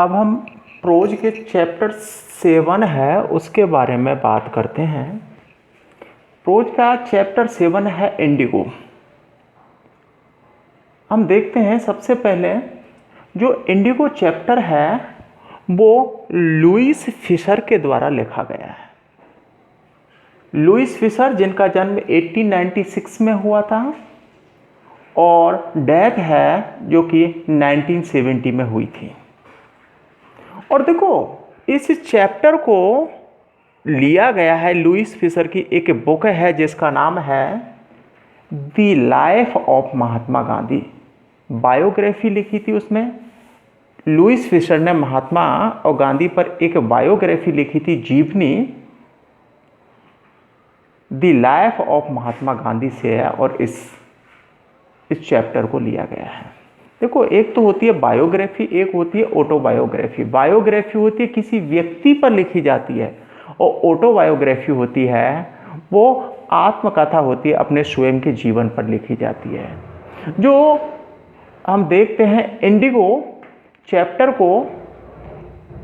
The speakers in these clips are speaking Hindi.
अब हम प्रोज के चैप्टर 7 है उसके बारे में बात करते हैं। प्रोज का चैप्टर 7 है इंडिगो। हम देखते हैं सबसे पहले जो इंडिगो चैप्टर है वो लुईस फिशर के द्वारा लिखा गया है। लुईस फिशर जिनका जन्म 1896 में हुआ था और डेथ है जो कि 1970 में हुई थी। और देखो इस चैप्टर को लिया गया है लुईस फिशर की एक बुक है जिसका नाम है the life of Mahatma Gandhi. Biography लिखी थी उसमें। लुईस फिशर ने महात्मा और गांधी पर एक बायोग्राफी लिखी थी जीवनी the life of Mahatma Gandhi से है और इस चैप्टर को लिया गया है। देखो एक तो होती है बायोग्राफी, एक होती है ऑटोबायोग्राफी। बायोग्राफी होती है किसी व्यक्ति पर लिखी जाती है और ऑटोबायोग्राफी होती है वो आत्मकथा होती है, अपने स्वयं के जीवन पर लिखी जाती है। जो हम देखते हैं इंडिगो चैप्टर को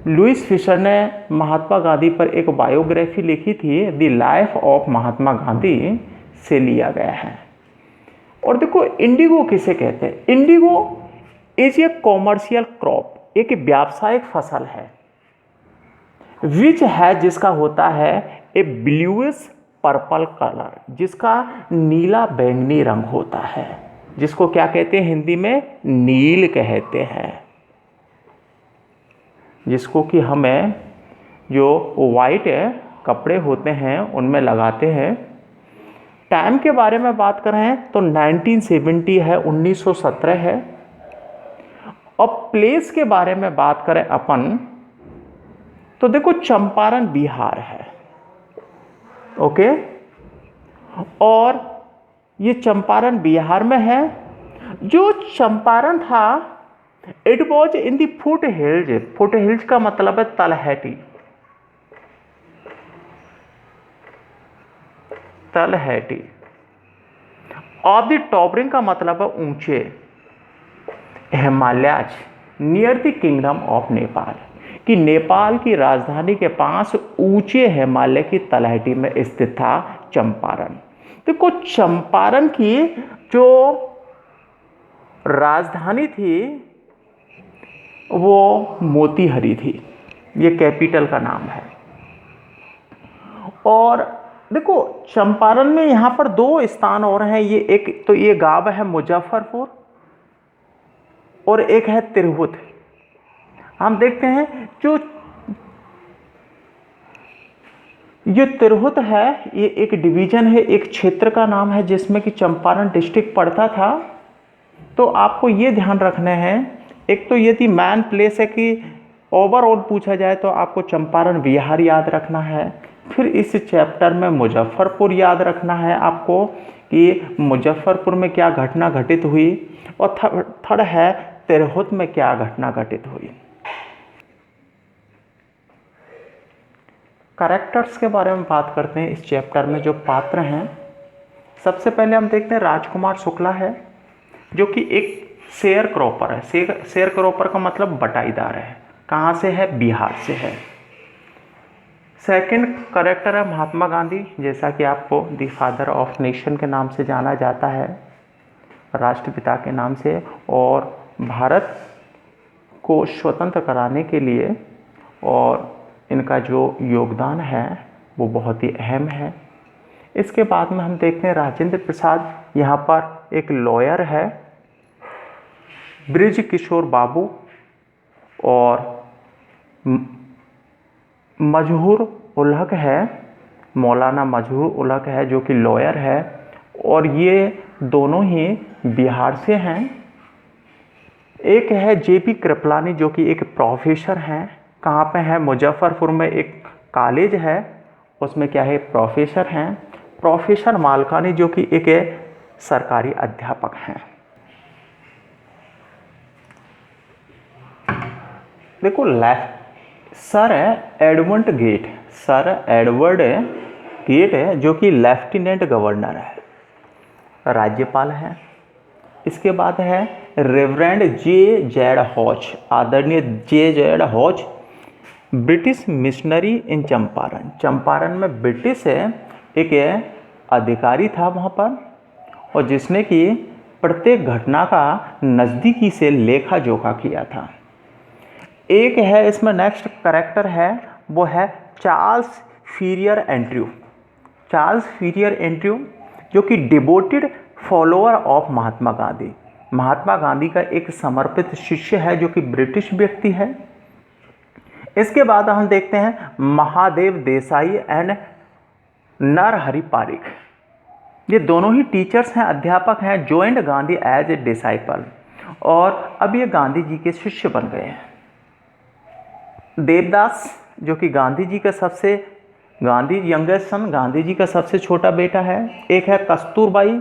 लुईस फिशर ने महात्मा गांधी पर एक बायोग्राफी लिखी थी the life of Mahatma Gandhi से लिया गया है। और देखो इंडिगो किसे कहते हैं? Indigo is a commercial crop, एक व्यावसायिक फसल है विच है जिसका होता है ए ब्लूइश पर्पल कलर, जिसका नीला बैंगनी रंग होता है, जिसको क्या कहते हैं हिंदी में? नील कहते हैं। जिसको कि हमें जो वाइट कपड़े होते हैं उनमें लगाते हैं। टाइम के बारे में बात करें तो 1970 है, 1917 है। और प्लेस के बारे में बात करें अपन तो देखो चंपारण बिहार है। ओके, और ये चंपारण बिहार में है। जो चंपारण था it was in the foot hills. Foot hills का मतलब है तलहटी। तलहटी और द टॉपरिंग का मतलब है ऊंचे। Himalayas near the kingdom of Nepal, कि नेपाल की राजधानी के पास ऊंचे हिमालय की तलहटी में स्थित था चंपारण। देखो चंपारण की जो राजधानी थी वो मोतीहरी थी, ये कैपिटल का नाम है। और देखो चंपारण में यहाँ पर दो स्थान और हैं। ये एक तो ये गांव है मुजफ्फरपुर और एक है तिरहुत। हम देखते हैं जो ये तिरहुत है ये एक डिवीजन है, एक क्षेत्र का नाम है जिसमें कि चंपारण डिस्ट्रिक्ट पड़ता था। तो आपको ये ध्यान रखना है, एक तो यदि मैन प्लेस है कि ओवरऑल पूछा जाए तो आपको चंपारण बिहार याद रखना है। फिर इस चैप्टर में मुजफ्फरपुर याद रखना है आपको कि मुजफ्फरपुर में क्या घटना घटित हुई, और थर्ड है तिरहुत में क्या घटना घटित हुई। कैरेक्टर्स के बारे में बात करते हैं। इस चैप्टर में जो पात्र हैं सबसे पहले हम देखते हैं राजकुमार शुक्ला है जो कि एक शेयर क्रॉपर है। शेयर क्रॉपर का मतलब बटाईदार है। कहाँ से है? बिहार से है। सेकंड कैरेक्टर है महात्मा गांधी, जैसा कि आपको द फादर ऑफ नेशन के नाम से जाना जाता है, राष्ट्रपिता के नाम से, और भारत को स्वतंत्र कराने के लिए और इनका जो योगदान है वो बहुत ही अहम है। इसके बाद में हम देखते हैं राजेंद्र प्रसाद, यहाँ पर एक लॉयर है। ब्रिज किशोर बाबू और मजहूर उलहक है, मौलाना मजहूर उलहक है जो कि लॉयर है, और ये दोनों ही बिहार से हैं। एक है जेपी कृपलानी जो कि एक प्रोफेसर हैं। कहाँ पे है? मुजफ्फरपुर में एक कॉलेज है उसमें क्या है? प्रोफेसर हैं। प्रोफेसर मालकानी जो कि एक सरकारी अध्यापक हैं। देखो sir Edward Gait, sir Edward Gait है जो कि लेफ्टिनेंट गवर्नर है, राज्यपाल है। इसके बाद है रेवरेंड जे.जेड हॉच, आदरणीय जे.जेड हॉच, ब्रिटिश मिशनरी इन चंपारण। चंपारण में ब्रिटिश एक अधिकारी था वहाँ पर, और जिसने कि प्रत्येक घटना का नज़दीकी से लेखा जोखा किया था। एक है इसमें नेक्स्ट कैरेक्टर है, वो है चार्ल्स फीरियर एंड्रयू। चार्ल्स फीरियर एंड्रयू जो कि devoted follower of Mahatma Gandhi, Mahatma Gandhi का एक समर्पित शिष्य है, जो कि ब्रिटिश व्यक्ति है। इसके बाद हम देखते हैं महादेव देसाई एंड नरहरि पारिक। ये दोनों ही टीचर्स हैं, अध्यापक हैं, joint Gandhi as a disciple, और अब ये गांधी जी के शिष्य बन गए हैं। देवदास जो कि गांधी जी का गांधी यंगेस्ट सन, गांधी जी का सबसे छोटा बेटा है। एक है कस्तूरबाई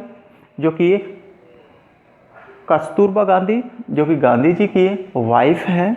जो कि कस्तूरबा गांधी जो कि गांधी जी की वाइफ है।